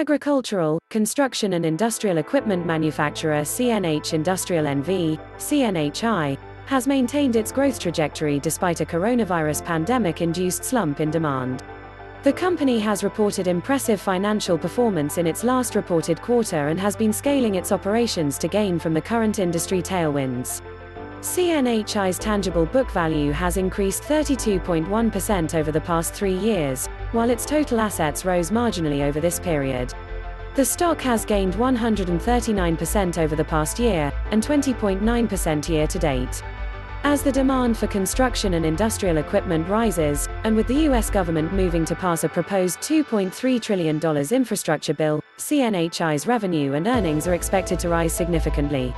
Agricultural, construction and industrial equipment manufacturer CNH Industrial NV, CNHI, has maintained its growth trajectory despite a coronavirus pandemic-induced slump in demand. The company has reported impressive financial performance in its last reported quarter and has been scaling its operations to gain from the current industry tailwinds. CNHI's tangible book value has increased 32.1% over the past 3 years, while its total assets rose marginally over this period. The stock has gained 139% over the past year, and 20.9% year-to-date. As the demand for construction and industrial equipment rises, and with the US government moving to pass a proposed $2.3 trillion infrastructure bill, CNHI's revenue and earnings are expected to rise significantly.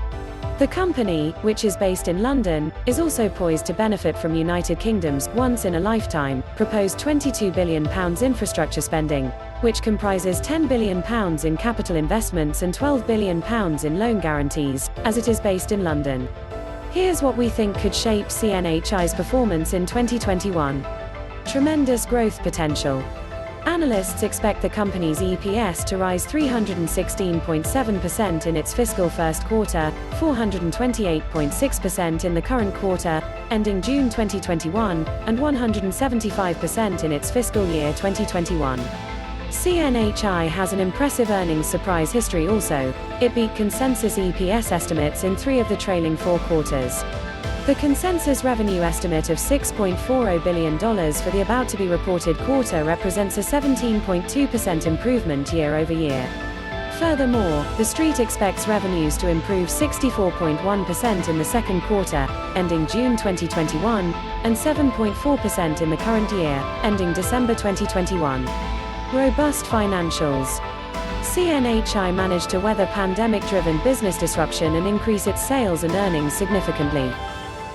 The company, which is based in London, is also poised to benefit from United Kingdom's once-in-a-lifetime proposed £22 billion infrastructure spending, which comprises £10 billion in capital investments and £12 billion in loan guarantees, as it is based in London. Here's what we think could shape CNHI's performance in 2021. Tremendous growth potential. Analysts expect the company's EPS to rise 316.7% in its fiscal first quarter, 428.6% in the current quarter, ending June 2021, and 175% in its fiscal year 2021. CNHI has an impressive earnings surprise history also. It beat consensus EPS estimates in 3 of the trailing 4 quarters. The consensus revenue estimate of $6.40 billion for the about-to-be reported quarter represents a 17.2% improvement year-over-year. Furthermore, the Street expects revenues to improve 64.1% in the second quarter, ending June 2021, and 7.4% in the current year, ending December 2021. Robust financials. CNHI managed to weather pandemic-driven business disruption and increase its sales and earnings significantly.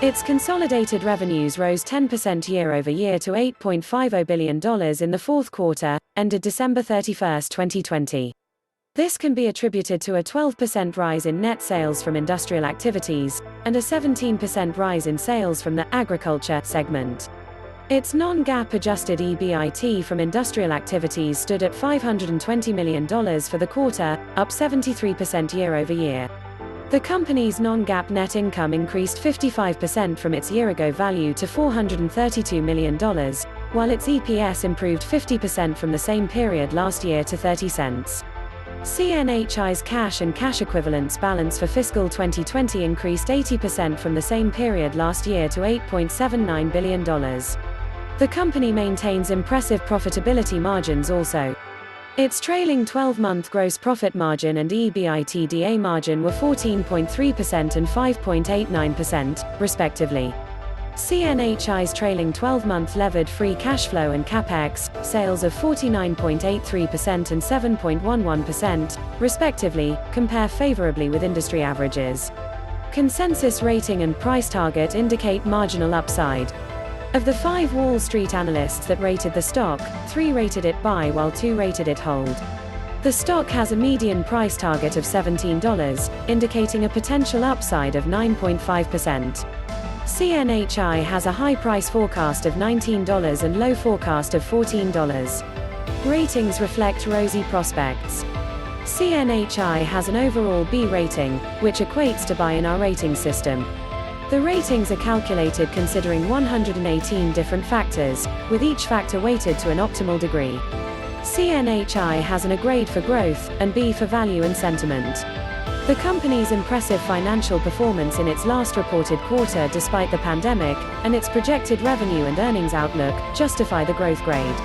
Its consolidated revenues rose 10% year-over-year to $8.50 billion in the fourth quarter, ended December 31, 2020. This can be attributed to a 12% rise in net sales from industrial activities, and a 17% rise in sales from the agriculture segment. Its non-GAAP adjusted EBIT from industrial activities stood at $520 million for the quarter, up 73% year-over-year. The company's non-GAAP net income increased 55% from its year-ago value to $432 million, while its EPS improved 50% from the same period last year to 30 cents. CNHI's cash and cash equivalents balance for fiscal 2020 increased 80% from the same period last year to $8.79 billion. The company maintains impressive profitability margins also. Its trailing 12-month gross profit margin and EBITDA margin were 14.3% and 5.89%, respectively. CNHI's trailing 12-month levered free cash flow and capex, sales of 49.83% and 7.11%, respectively, compare favorably with industry averages. Consensus rating and price target indicate marginal upside. Of the 5 Wall Street analysts that rated the stock, 3 rated it buy while 2 rated it hold. The stock has a median price target of $17, indicating a potential upside of 9.5%. CNHI has a high price forecast of $19 and low forecast of $14. Ratings reflect rosy prospects. CNHI has an overall B rating, which equates to buy in our rating system. The ratings are calculated considering 118 different factors, with each factor weighted to an optimal degree. CNHI has an A grade for growth, and B for value and sentiment. The company's impressive financial performance in its last reported quarter despite the pandemic, and its projected revenue and earnings outlook, justify the growth grade.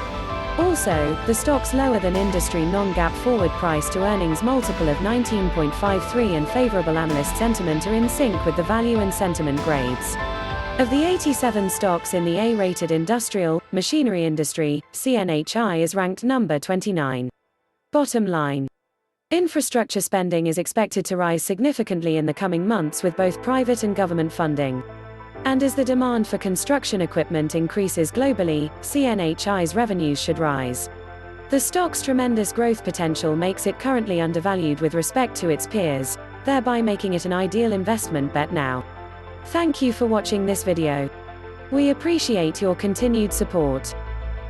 Also, the stock's lower than industry non-GAAP forward price to earnings multiple of 19.53 and favorable analyst sentiment are in sync with the value and sentiment grades. Of the 87 stocks in the A-rated industrial, machinery industry, CNHI is ranked number 29. Bottom line. Infrastructure spending is expected to rise significantly in the coming months with both private and government funding. And as the demand for construction equipment increases globally, CNHI's revenues should rise. The stock's tremendous growth potential makes it currently undervalued with respect to its peers, thereby making it an ideal investment bet now. Thank you for watching this video. We appreciate your continued support.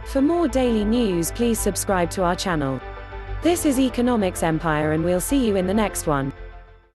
For more daily news, please subscribe to our channel. This is Economics Empire, and we'll see you in the next one.